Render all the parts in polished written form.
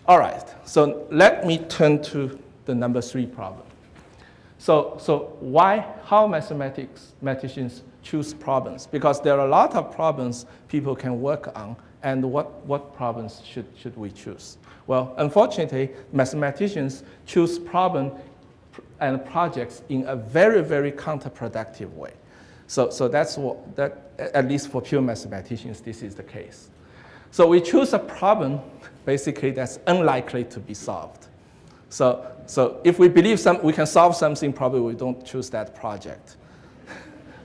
All right, so let me turn to the number 3 problem. So how mathematicians choose problems? Because there are a lot of problems people can work on, and what problems should we choose? Well, unfortunately, mathematicians choose problems and projects in a very, very counterproductive way. So that's at least for pure mathematicians, this is the case. So we choose a problem, basically, that's unlikely to be solved. So if we believe we can solve something, probably we don't choose that project.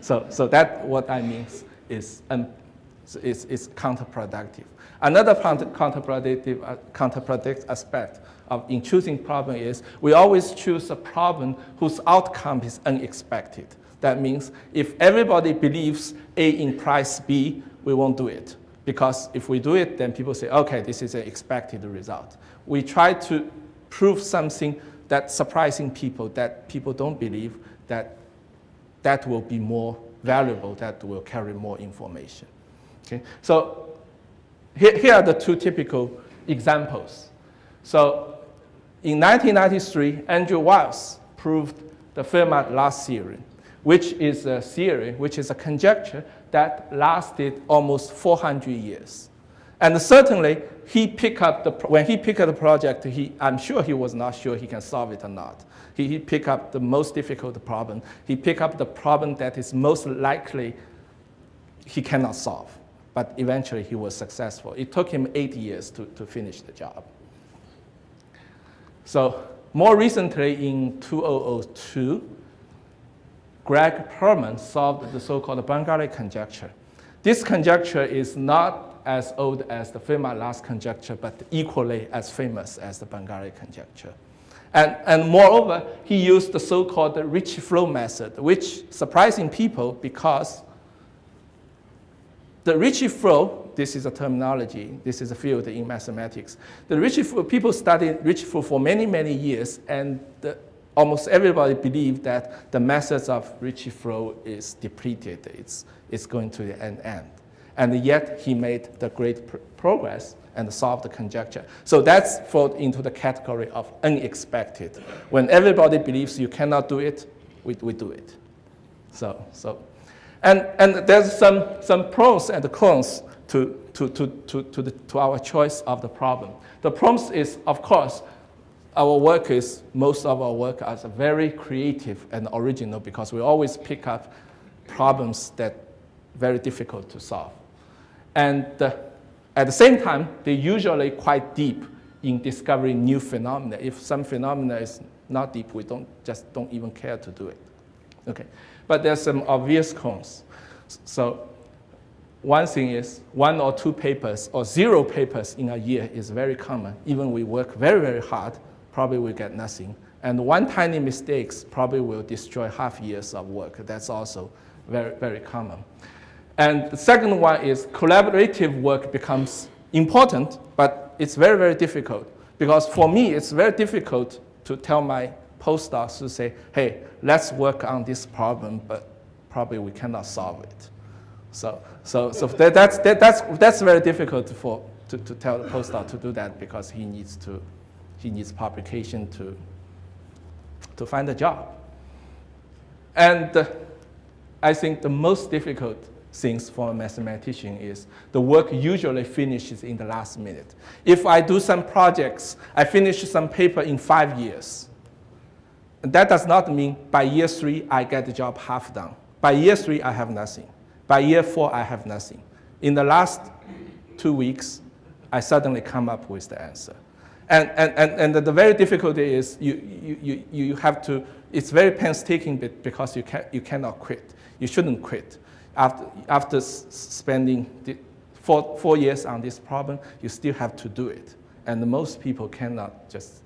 So that what I mean is counterproductive. Another counterproductive aspect in choosing problem is we always choose a problem whose outcome is unexpected. That means if everybody believes A implies B, we won't do it. Because if we do it, then people say, okay, this is an expected result. We try to prove something that's surprising people, that people don't believe, that will be more valuable, that will carry more information. Okay? So here are the 2 typical examples. So in 1993, Andrew Wiles proved the Fermat last theorem, which is a theory, which is a conjecture that lasted almost 400 years. And certainly, when he picked up the project, I'm sure he was not sure he can solve it or not. He picked up the most difficult problem. He picked up the problem that is most likely he cannot solve. But eventually, he was successful. It took him 8 years to finish the job. So more recently, in 2002, Greg Perlman solved the so-called Bangali conjecture. This conjecture is not as old as the Fermat-Last conjecture, but equally as famous as the Bangali conjecture. And moreover, he used the so-called Ricci flow method, which surprising people because the Ricci flow, this is a terminology, this is a field in mathematics. The Ricci flow, people studied Ricci flow for many, many years, and almost everybody believed that the methods of Ricci flow is depleted. It's going to the end. And yet, he made the great progress and solved the conjecture. So that's falls into the category of unexpected. When everybody believes you cannot do it, we do it. And there's some pros and cons to our choice of the problem. The pros is, of course, most of our work is very creative and original because we always pick up problems that are very difficult to solve. And at the same time, they're usually quite deep in discovering new phenomena. If some phenomena is not deep, we don't even care to do it. Okay. But there's some obvious cons. So one thing is 1 or 2 papers or 0 papers in a year is very common. Even we work very, very hard, probably we get nothing. And one tiny mistake probably will destroy half years of work. That's also very, very common. And the second one is collaborative work becomes important, but it's very, very difficult. Because for me, it's very difficult to tell my postdocs to say, hey, let's work on this problem, but probably we cannot solve it. So that's very difficult to tell the postdoc to do that because he needs publication to find a job. And I think the most difficult things for a mathematician is the work usually finishes in the last minute. If I do some projects, I finish some paper in 5 years. And that does not mean by year 3, I get the job half done. By year 3, I have nothing. By year 4, I have nothing. In the last 2 weeks, I suddenly come up with the answer. And the very difficulty is you have to, it's very painstaking because you cannot quit. You shouldn't quit. After spending 4 years on this problem, you still have to do it. And most people cannot just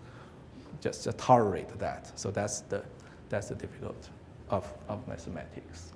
tolerate that. So that's the difficulty of mathematics.